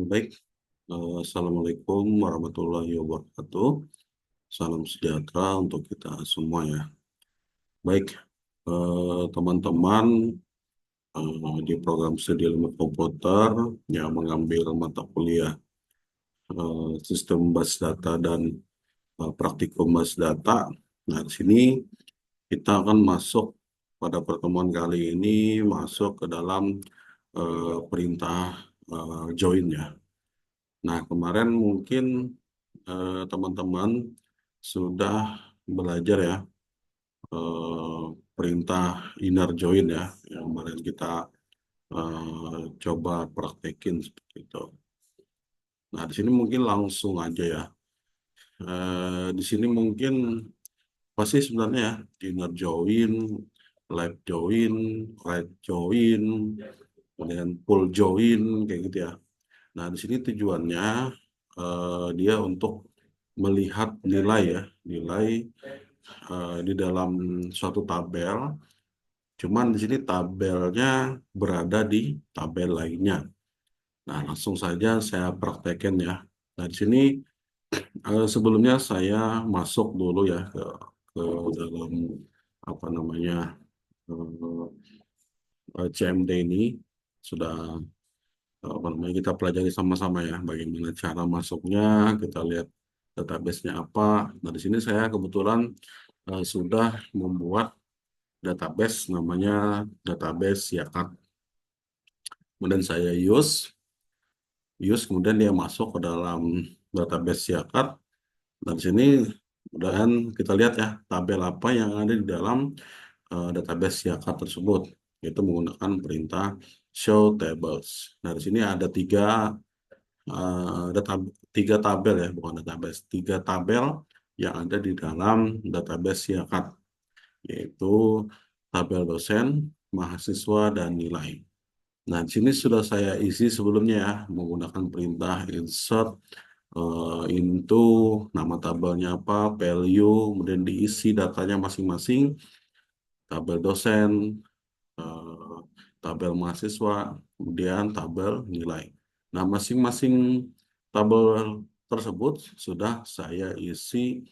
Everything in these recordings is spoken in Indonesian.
Baik, Assalamualaikum warahmatullahi wabarakatuh. Salam sejahtera untuk kita semua ya. Baik, teman-teman di program studi ilmu komputer yang mengambil mata kuliah sistem basis data dan praktikum basis data. Nah, di sini kita akan masuk pada pertemuan kali ini masuk ke dalam perintah join ya. Nah, kemarin mungkin teman-teman sudah belajar ya eh, perintah inner join ya yang kemarin kita coba praktekin seperti itu. Nah, di sini mungkin langsung aja ya. Di sini mungkin pasti sebenarnya ya inner join, left join, right join, kemudian pull join kayak gitu ya. Nah, di sini tujuannya dia untuk melihat nilai ya, nilai di dalam suatu tabel. Cuman di sini tabelnya berada di tabel lainnya. Nah, langsung saja saya praktekkan ya. Nah, di sini sebelumnya saya masuk dulu ya ke dalam apa namanya CMD ini sudah apa namanya kita pelajari sama-sama ya bagaimana cara masuknya, kita lihat database-nya apa. Nah, di sini saya kebetulan sudah membuat database namanya database Yakat. Kemudian saya kemudian dia masuk ke dalam database Yakat. Dan di sini kemudian kita lihat ya tabel apa yang ada di dalam database Yakat tersebut, yaitu menggunakan perintah show tables. Nah, di sini ada data, tiga tabel ya, bukan database, tiga tabel yang ada di dalam database Yakat, yaitu tabel dosen, mahasiswa, dan nilai. Nah, di sini sudah saya isi sebelumnya ya, menggunakan perintah insert into nama tabelnya apa, value, kemudian diisi datanya masing-masing, tabel dosen, eh, tabel mahasiswa, kemudian tabel nilai. Nah, masing-masing tabel tersebut sudah saya isi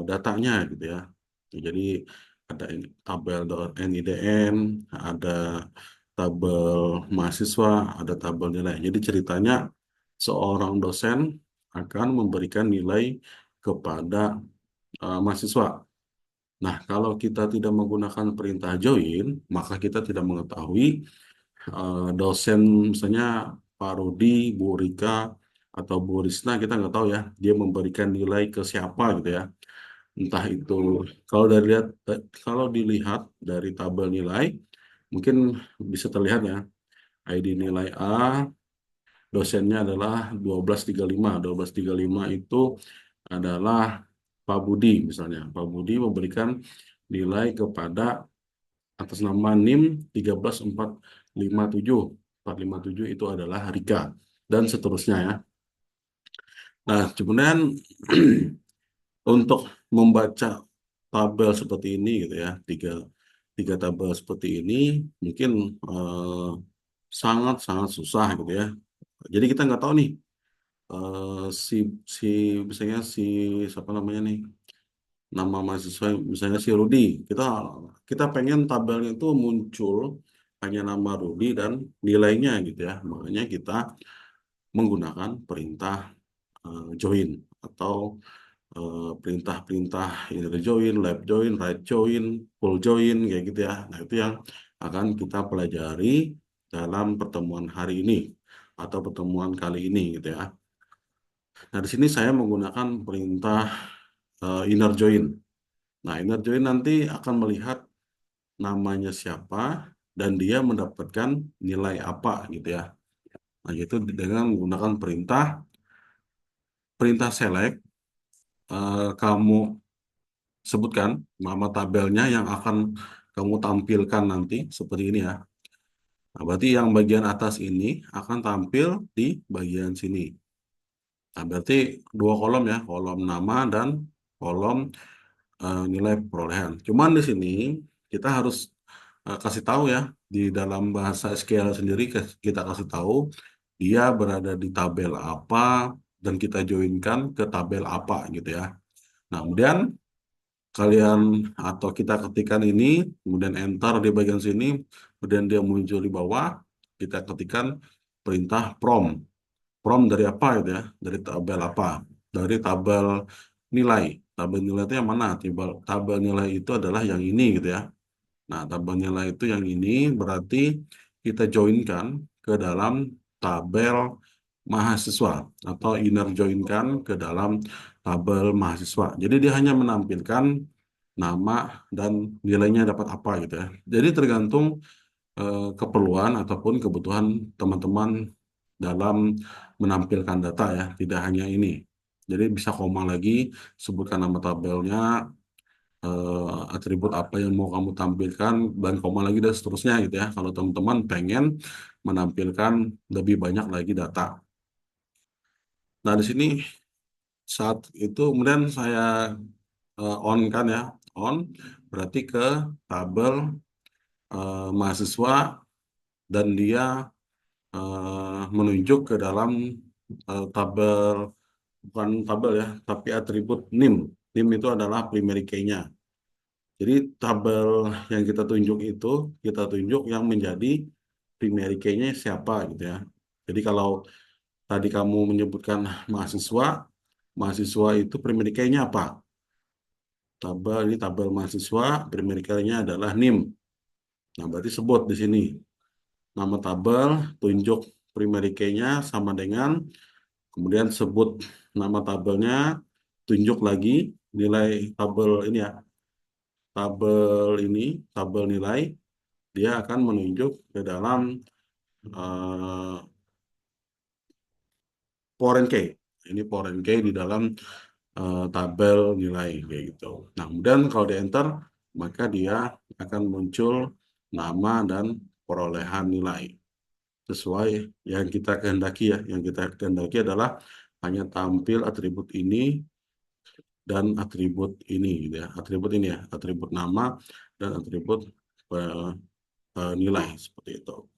datanya gitu ya. Jadi ada tabel NIDN, ada tabel mahasiswa, ada tabel nilai. Jadi ceritanya seorang dosen akan memberikan nilai kepada mahasiswa. Nah, kalau kita tidak menggunakan perintah join, maka kita tidak mengetahui dosen misalnya Pak Rudi, Bu Rika, atau Bu Risna, kita nggak tahu ya, dia memberikan nilai ke siapa gitu ya. Entah itu kalau kalau dilihat dari tabel nilai, mungkin bisa terlihat ya, ID nilai A, dosennya adalah 1235. 1235 itu adalah Pak Budi misalnya. Pak Budi memberikan nilai kepada atas nama NIM 13457. 457 itu adalah Rika dan seterusnya ya. Nah, kemudian untuk membaca tabel seperti ini gitu ya, tiga tabel seperti ini mungkin sangat-sangat susah gitu ya. Jadi kita nggak tahu nih si si misalnya si siapa namanya nih nama mahasiswa misalnya si Rudi, kita kita pengen tabelnya itu muncul hanya nama Rudi dan nilainya gitu ya, makanya kita menggunakan perintah join atau perintah-perintah inner join, left join, right join, full join kayak gitu ya. Nah, itu yang akan kita pelajari dalam pertemuan hari ini atau pertemuan kali ini gitu ya. Nah, di sini saya menggunakan perintah inner join. Nah, inner join nanti akan melihat namanya siapa dan dia mendapatkan nilai apa gitu ya. Nah, itu dengan menggunakan perintah perintah select, kamu sebutkan nama tabelnya yang akan kamu tampilkan nanti seperti ini ya. Nah, berarti yang bagian atas ini akan tampil di bagian sini. Nah, berarti dua kolom ya, kolom nama dan kolom nilai perolehan. Cuman di sini kita harus kasih tahu ya, di dalam bahasa SQL sendiri kita kasih tahu dia berada di tabel apa dan kita joinkan ke tabel apa gitu ya. Nah, kemudian kalian atau kita ketikkan ini, kemudian enter di bagian sini, kemudian dia muncul di bawah, kita ketikkan perintah prom. Prom dari apa gitu ya? Dari tabel apa? Dari tabel nilai. Tabel nilai itu yang mana? Tabel nilai itu adalah yang ini gitu ya. Nah, tabel nilai itu yang ini berarti kita joinkan ke dalam tabel mahasiswa atau inner joinkan ke dalam tabel mahasiswa. Jadi dia hanya menampilkan nama dan nilainya dapat apa gitu ya. Jadi tergantung keperluan ataupun kebutuhan teman-teman dalam menampilkan data ya, tidak hanya ini. Jadi bisa koma lagi, sebutkan nama tabelnya, atribut apa yang mau kamu tampilkan, dan koma lagi dan seterusnya gitu ya. Kalau teman-teman pengen menampilkan lebih banyak lagi data. Nah, di sini saat itu kemudian saya on kan ya, on berarti ke tabel mahasiswa dan dia menunjuk ke dalam tabel, bukan tabel ya, tapi atribut NIM. NIM itu adalah primary key-nya. Jadi tabel yang kita tunjuk itu, kita tunjuk yang menjadi primary key-nya siapa gitu ya. Jadi kalau tadi kamu menyebutkan mahasiswa, mahasiswa itu primary key-nya apa? Tabel ini tabel mahasiswa, primary key-nya adalah NIM. Nah, berarti sebut di sini nama tabel, tunjuk primary key-nya sama dengan, kemudian sebut nama tabelnya, tunjuk lagi nilai tabel ini ya, tabel ini, tabel nilai, dia akan menunjuk ke dalam eh, foreign key. Ini foreign key di dalam tabel nilai kayak gitu. Nah, kemudian kalau di enter, maka dia akan muncul nama dan perolehan nilai sesuai yang kita kehendaki ya. Yang kita kehendaki adalah hanya tampil atribut ini dan atribut ini gitu ya. Atribut ini ya, atribut nama dan atribut eh, nilai seperti itu.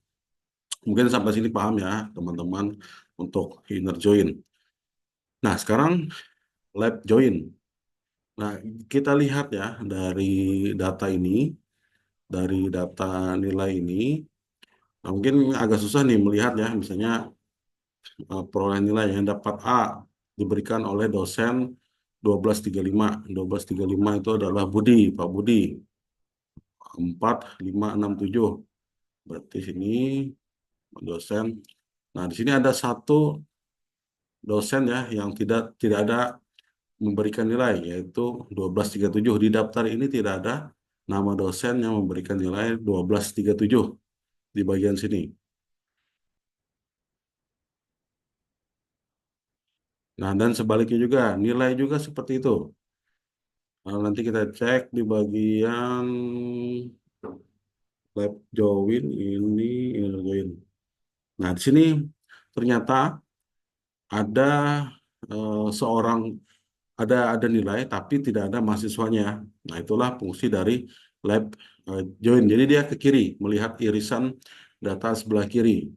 Mungkin sampai sini paham ya teman-teman untuk inner join. Nah, sekarang lab join. Nah, kita lihat ya dari data ini, dari data nilai ini, nah, mungkin agak susah nih melihat ya, misalnya perolehan nilai yang dapat A diberikan oleh dosen 1235. 1235 itu adalah Budi, Pak Budi. 4567. Berarti sini dosen. Nah, di sini ada satu dosen ya yang tidak ada memberikan nilai, yaitu 1237. Di daftar ini tidak ada nama dosen yang memberikan nilai 1237 di bagian sini. Nah, dan sebaliknya juga, nilai juga seperti itu. Nah, nanti kita cek di bagian lab join ini, inner join. Nah, di sini ternyata ada seorang, ada nilai tapi tidak ada mahasiswanya. Nah, itulah fungsi dari lab join. Jadi dia ke kiri, melihat irisan data sebelah kiri.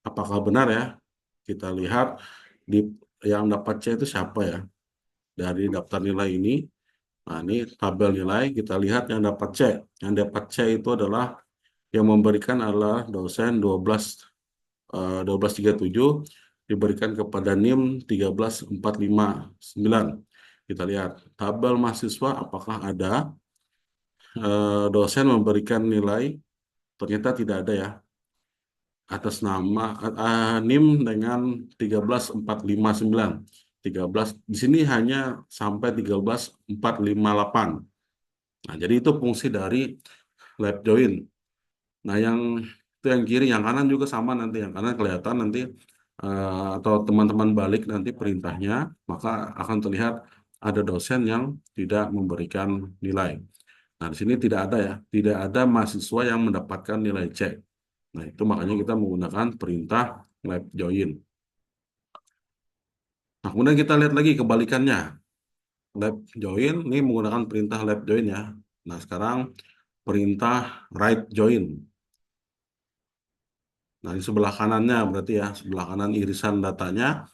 Apakah benar ya? Kita lihat di yang dapat C itu siapa ya? Dari daftar nilai ini. Nah, ini tabel nilai, kita lihat yang dapat C. Yang dapat C itu adalah yang memberikan adalah dosen 1237 diberikan kepada NIM 13459. Kita lihat tabel mahasiswa apakah ada dosen memberikan nilai, ternyata tidak ada ya, atas nama NIM dengan 13459. 13 di sini hanya sampai 13458. Nah, jadi itu fungsi dari lab join. Nah, yang itu yang kiri, yang kanan juga sama nanti. Yang kanan kelihatan nanti atau teman-teman balik nanti perintahnya, maka akan terlihat ada dosen yang tidak memberikan nilai. Nah, di sini tidak ada ya, tidak ada mahasiswa yang mendapatkan nilai C. Nah, itu makanya kita menggunakan perintah lab join. Nah, kemudian kita lihat lagi kebalikannya. Lab join ini menggunakan perintah lab join ya. Nah, sekarang perintah right join. Nah, di sebelah kanannya berarti ya, sebelah kanan irisan datanya.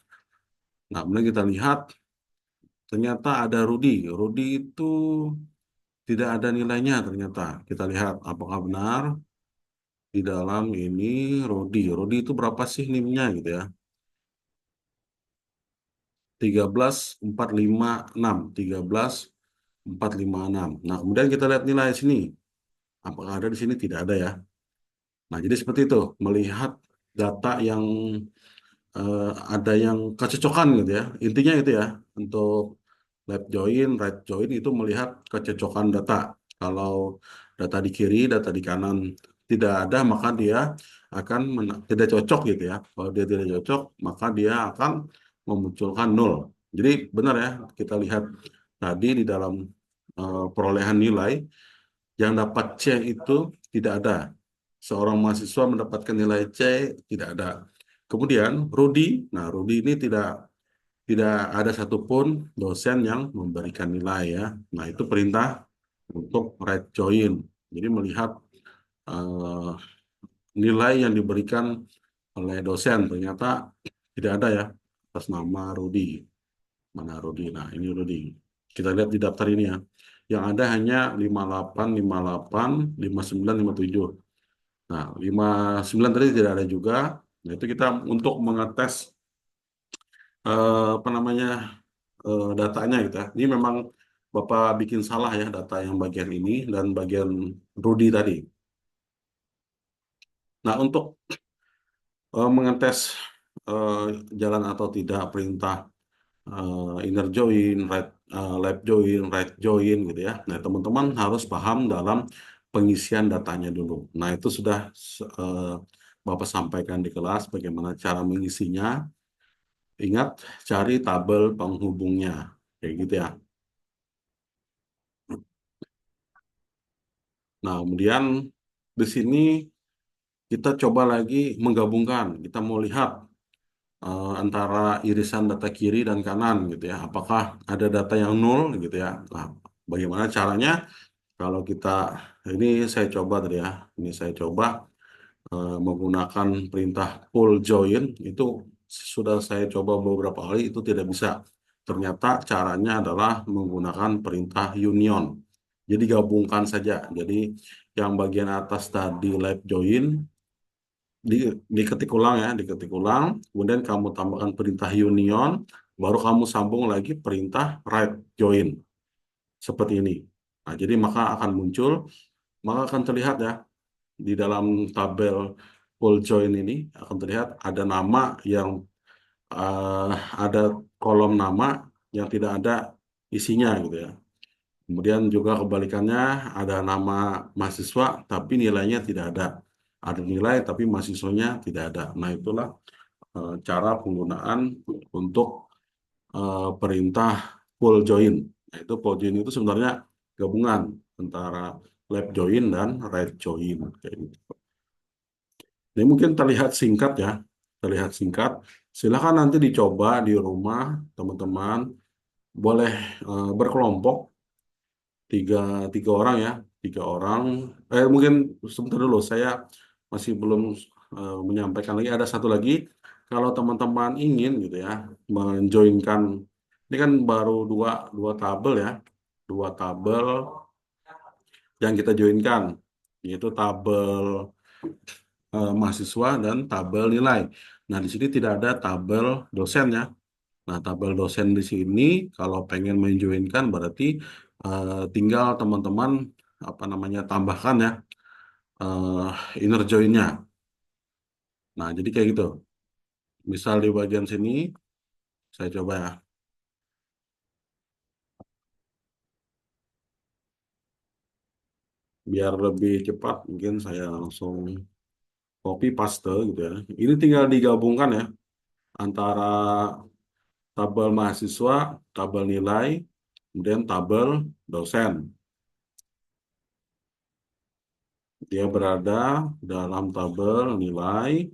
Nah, kemudian kita lihat ternyata ada Rudy. Rudy itu tidak ada nilainya ternyata. Kita lihat apakah benar di dalam ini Rudy. Rudy itu berapa sih NIM-nya gitu ya. 13.456, 13.456. Nah, kemudian kita lihat nilai sini. Apakah ada di sini? Tidak ada ya. Nah, jadi seperti itu, melihat data yang ada yang kecocokan gitu ya. Intinya itu ya, untuk left join, right join itu melihat kecocokan data. Kalau data di kiri, data di kanan tidak ada, maka dia akan tidak cocok gitu ya. Kalau dia tidak cocok, maka dia akan memunculkan nol. Jadi benar ya, kita lihat tadi di dalam perolehan nilai yang dapat C itu tidak ada. Seorang mahasiswa mendapatkan nilai C tidak ada. Kemudian Rudi, nah Rudi ini tidak ada satupun dosen yang memberikan nilai ya. Nah itu perintah untuk right join. Jadi melihat eh, nilai yang diberikan oleh dosen ternyata tidak ada ya atas nama Rudi. Mana Rudi? Nah ini Rudi. Kita lihat di daftar ini ya. Yang ada hanya 58, 58, 59, 57. Nah, 59 tadi tidak ada juga. Nah, itu kita untuk mengetes apa namanya datanya gitu ya. Ini memang Bapak bikin salah ya data yang bagian ini dan bagian Rudy tadi. Nah, untuk mengetes eh, jalan atau tidak perintah inner join, left join, right join gitu ya. Nah, teman-teman harus paham dalam pengisian datanya dulu. Nah, itu sudah eh, Bapak sampaikan di kelas bagaimana cara mengisinya. Ingat, cari tabel penghubungnya. Kayak gitu ya. Nah, kemudian di sini kita coba lagi menggabungkan. Kita mau lihat antara irisan data kiri dan kanan gitu ya. Apakah ada data yang nol gitu ya. Nah, bagaimana caranya? Kalau kita, ini saya coba tadi ya. Ini saya coba menggunakan perintah pull join. Itu sudah saya coba beberapa kali, itu tidak bisa. Ternyata caranya adalah menggunakan perintah union. Jadi gabungkan saja. Jadi yang bagian atas tadi left join di, diketik ulang ya, diketik ulang. Kemudian kamu tambahkan perintah union, baru kamu sambung lagi perintah right join seperti ini. Nah, jadi maka akan muncul, maka akan terlihat ya di dalam tabel full join ini akan terlihat ada nama yang eh, ada kolom nama yang tidak ada isinya gitu ya. Kemudian juga kebalikannya ada nama mahasiswa tapi nilainya tidak ada. Ada nilai tapi mahasiswanya tidak ada. Nah, itulah cara penggunaan untuk perintah full join. Nah, itu full join itu sebenarnya gabungan antara left join dan right join kayak gitu. Ini mungkin terlihat singkat ya, terlihat singkat. Silakan nanti dicoba di rumah, teman-teman. Boleh berkelompok tiga tiga orang ya, tiga orang. Mungkin sebentar dulu, saya masih belum menyampaikan lagi. Ada satu lagi, kalau teman-teman ingin gitu ya, menjoinkan. Ini kan baru dua dua tabel ya, dua tabel yang kita joinkan, yaitu tabel mahasiswa dan tabel nilai. Nah, di sini tidak ada tabel dosen ya. Nah, tabel dosen di sini kalau pengen menjoinkan berarti tinggal teman-teman apa namanya tambahkan ya inner join-nya. Nah, jadi kayak gitu. Misal di bagian sini saya coba ya, biar lebih cepat mungkin saya langsung copy paste gitu ya. Ini tinggal digabungkan ya antara tabel mahasiswa, tabel nilai, kemudian tabel dosen. Dia berada dalam tabel nilai.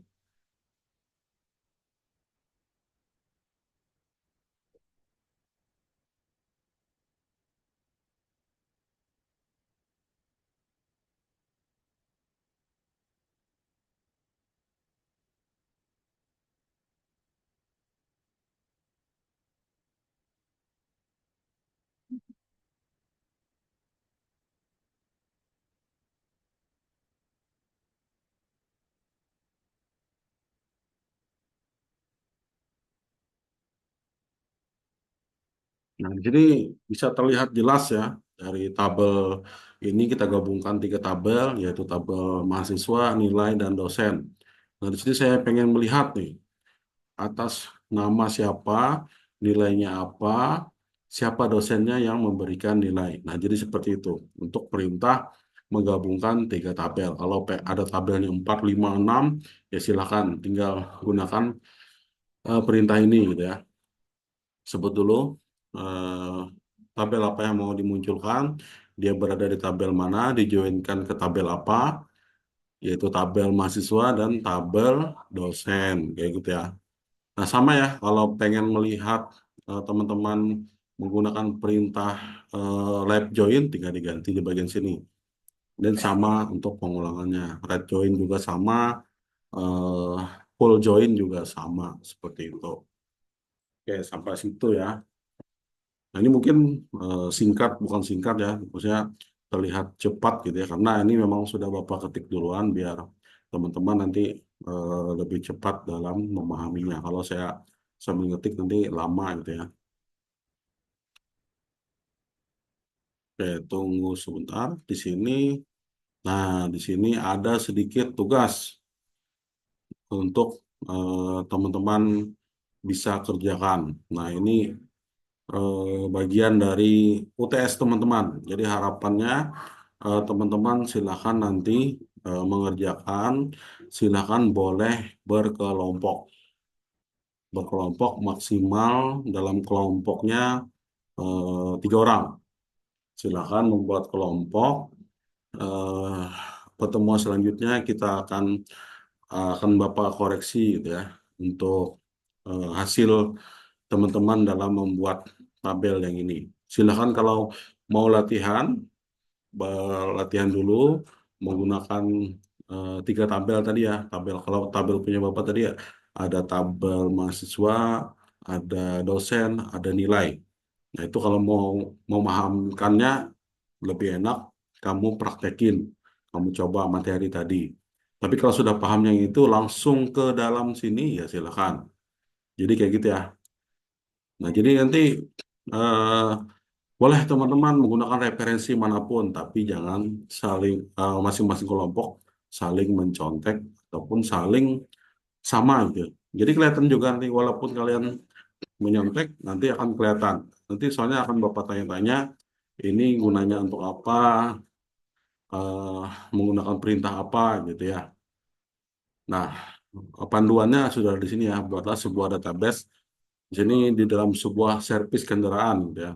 Nah, di sini bisa terlihat jelas ya dari tabel ini kita gabungkan tiga tabel yaitu tabel mahasiswa, nilai, dan dosen. Nah, di sini saya pengen melihat nih atas nama siapa, nilainya apa, siapa dosennya yang memberikan nilai. Nah, jadi seperti itu untuk perintah menggabungkan tiga tabel. Kalau ada tabelnya 4, 5, 6, ya silakan tinggal gunakan perintah ini gitu ya. Sebut dulu eh, tabel apa yang mau dimunculkan, dia berada di tabel mana, dijoinkan ke tabel apa, yaitu tabel mahasiswa dan tabel dosen, kayak gitu ya. Nah, sama ya, kalau pengen melihat teman-teman menggunakan perintah left join, tinggal diganti di bagian sini. Dan sama untuk pengulangannya. Right join juga sama, eh, full join juga sama, seperti itu. Oke, sampai situ ya. Nah, ini mungkin singkat, bukan singkat ya, maksudnya terlihat cepat gitu ya, karena ini memang sudah Bapak ketik duluan biar teman-teman nanti lebih cepat dalam memahaminya. Kalau saya sambil ngetik nanti lama gitu ya. Oke, tunggu sebentar di sini. Nah, di sini ada sedikit tugas untuk teman-teman bisa kerjakan. Nah, ini bagian dari UTS teman-teman. Jadi harapannya teman-teman silakan nanti mengerjakan, silakan boleh berkelompok. Berkelompok maksimal dalam kelompoknya 3 orang. Silakan membuat kelompok. eh, Pertemuan selanjutnya kita akan Bapak koreksi gitu ya untuk hasil teman-teman dalam membuat tabel yang ini. Silakan kalau mau latihan, latihan dulu menggunakan tiga tabel tadi ya. Tabel kalau tabel punya Bapak tadi ya ada tabel mahasiswa, ada dosen, ada nilai. Nah, itu kalau mau memahamkannya lebih enak kamu praktekin, kamu coba materi tadi. Tapi kalau sudah paham yang itu langsung ke dalam sini ya silakan. Jadi kayak gitu ya. Nah, jadi nanti eh, boleh teman-teman menggunakan referensi manapun, tapi jangan saling masing-masing kelompok saling mencontek ataupun saling sama gitu. Jadi kelihatan juga nanti walaupun kalian menyontek, nanti akan kelihatan. Nanti soalnya akan Bapak tanya-tanya, ini gunanya untuk apa, eh, menggunakan perintah apa gitu ya. Nah, panduannya sudah di sini ya, buatlah sebuah database. Di sini di dalam sebuah servis kendaraan gitu ya.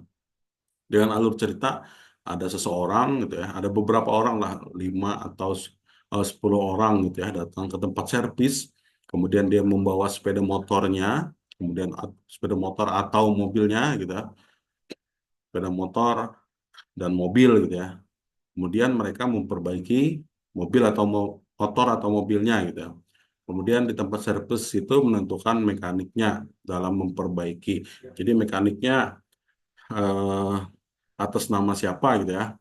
Dengan alur cerita ada seseorang gitu ya, ada beberapa orang lah, 5 atau 10 orang gitu ya, datang ke tempat servis, kemudian dia membawa sepeda motornya, kemudian sepeda motor atau mobilnya gitu ya, sepeda motor dan mobil gitu ya. Kemudian mereka memperbaiki mobil atau motor atau mobilnya gitu ya. Kemudian di tempat servis itu menentukan mekaniknya dalam memperbaiki. Jadi mekaniknya eh, atas nama siapa gitu ya,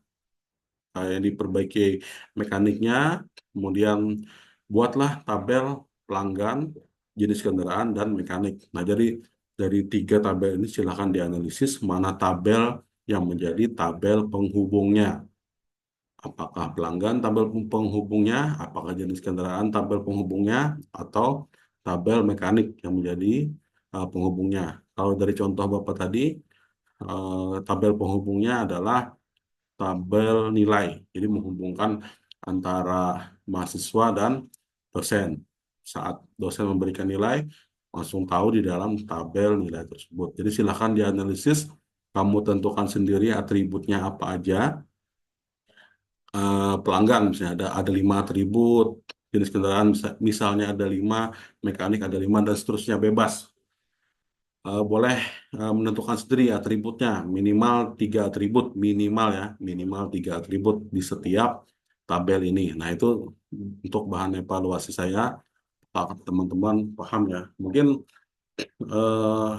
yang diperbaiki mekaniknya, kemudian buatlah tabel pelanggan, jenis kendaraan, dan mekanik. Nah, jadi dari tiga tabel ini silakan dianalisis mana tabel yang menjadi tabel penghubungnya. Apakah pelanggan tabel penghubungnya, apakah jenis kendaraan tabel penghubungnya, atau tabel mekanik yang menjadi penghubungnya. Kalau dari contoh Bapak tadi, tabel penghubungnya adalah tabel nilai. Jadi menghubungkan antara mahasiswa dan dosen. Saat dosen memberikan nilai, langsung tahu di dalam tabel nilai tersebut. Jadi silakan dianalisis, kamu tentukan sendiri atributnya apa aja. Pelanggan misalnya ada 5 atribut, jenis kendaraan misalnya ada 5, mekanik ada 5 dan seterusnya bebas. Boleh menentukan sendiri atributnya minimal 3 atribut minimal ya, minimal 3 atribut di setiap tabel ini. Nah, itu untuk bahan evaluasi saya, Pak, teman-teman paham ya. Mungkin eh,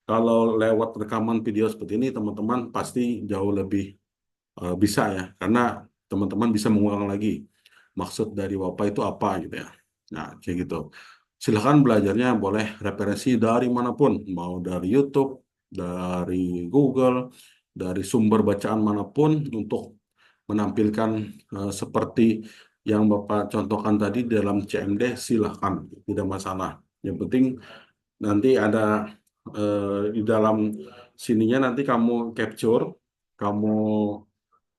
kalau lewat rekaman video seperti ini teman-teman pasti jauh lebih bisa ya, karena teman-teman bisa mengulang lagi maksud dari Bapak itu apa gitu ya. Nah, kayak gitu. Silahkan belajarnya boleh referensi dari manapun, mau dari YouTube, dari Google, dari sumber bacaan manapun untuk menampilkan seperti yang Bapak contohkan tadi dalam CMD, silahkan, tidak masalah. Yang penting nanti ada di dalam sininya nanti kamu capture, kamu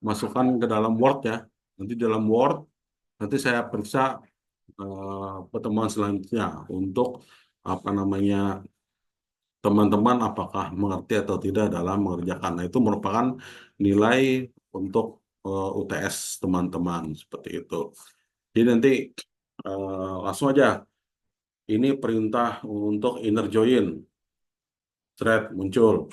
masukkan ke dalam Word ya. Nanti dalam Word, nanti saya periksa pertemuan selanjutnya untuk apa namanya teman-teman apakah mengerti atau tidak dalam mengerjakan. Nah, itu merupakan nilai untuk UTS teman-teman seperti itu. Jadi nanti langsung aja. Ini perintah untuk inner join, thread muncul.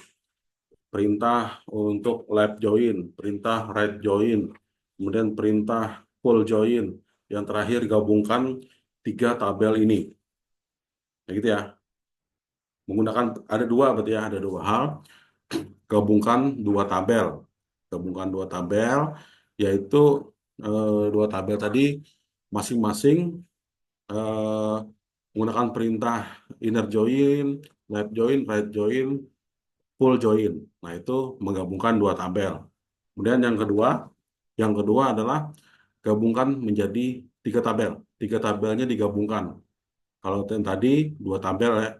Perintah untuk left join, perintah right join, kemudian perintah full join. Yang terakhir gabungkan tiga tabel ini. Nah, gitu ya. Menggunakan ada dua berarti ya, ada dua hal. Gabungkan dua tabel. Gabungkan dua tabel, yaitu dua tabel tadi masing-masing eh, menggunakan perintah inner join, left join, right join, full join. Nah, itu menggabungkan dua tabel. Kemudian yang kedua adalah gabungkan menjadi tiga tabel. Tiga tabelnya digabungkan. Kalau yang tadi dua tabel,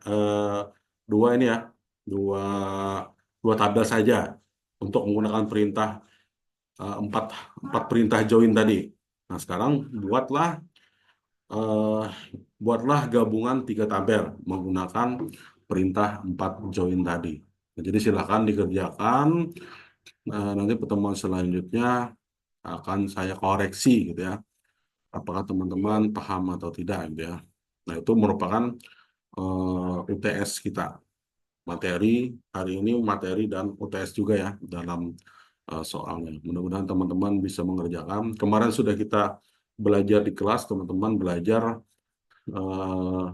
dua ini ya, dua dua tabel saja untuk menggunakan perintah empat empat perintah join tadi. Nah, sekarang eh, buatlah gabungan tiga tabel menggunakan perintah empat join tadi. Nah, jadi silakan dikerjakan. Nanti pertemuan selanjutnya akan saya koreksi gitu ya. Apakah teman-teman paham atau tidak gitu ya. Nah, itu merupakan UTS kita. Materi hari ini materi dan UTS juga ya dalam soalnya. Mudah-mudahan teman-teman bisa mengerjakan. Kemarin sudah kita belajar di kelas, teman-teman belajar eh,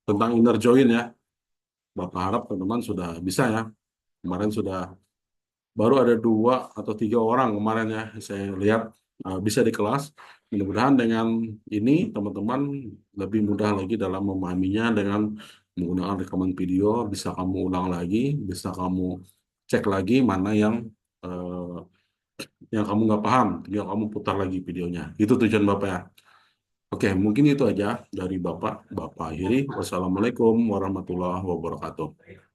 tentang inner join ya. Bapak harap teman-teman sudah bisa ya. Kemarin sudah baru ada dua atau tiga orang kemarin ya saya lihat bisa di kelas. Mudah-mudahan dengan ini teman-teman lebih mudah lagi dalam memahaminya dengan menggunakan rekaman video. Bisa kamu ulang lagi, bisa kamu cek lagi mana yang kamu nggak paham, tinggal kamu putar lagi videonya. Itu tujuan Bapak ya. Oke, mungkin itu aja dari Bapak. Bapak akhiri. Wassalamualaikum warahmatullahi wabarakatuh.